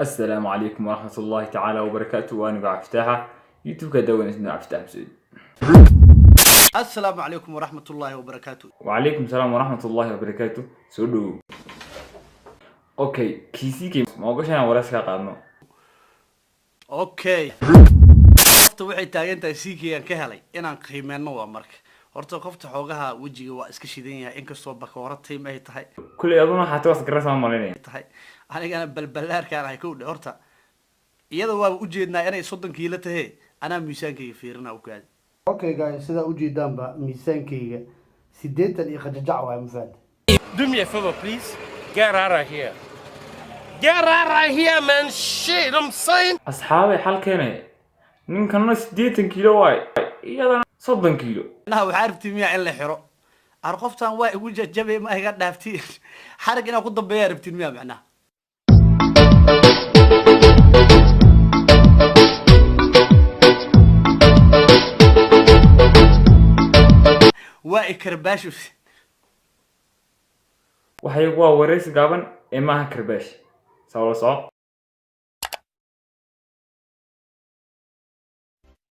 السلام عليكم ورحمة الله تعالى وبركاته. وأنا بعفتها يوتيوب كدوين اسمه عفتها مسعود. السلام عليكم ورحمة الله وبركاته. وعليكم السلام ورحمة الله وبركاته. سودو. أوكي كيسي ما وقش أنا ولا شيء قادنا. أوكي. قفت وعي تاجنت سيكي كهلي أنا قيمة نوع مرك. horta qofta xoogaha wajiga waa iska shidan yahay in kastoo bakooratay ma ay tahay kulli aduna xataa was garasama malinay tahay anigana balbalaarkaan ay ku horta iyada waa u jeednaa inay 30 kiilo tahay ana miisaankayga fiirina u kaad okay guys sida u jeedaanba miisaankayga 80 iyo qajajac waa mafad Do me a favor please get out of here man shit I'm saying asxaabi halkeena ninkana 80 kiilo waay iyadana 30 kiilo أنا وعارف تيمية إلا حرو أرقفتها واي وجه جبهة ما هي قد عفتي حرق أنا كنت ضبيها عرفت تيمية معناها واي كرباش waxay waa wareys gaaban ee maaha karbash sawir soo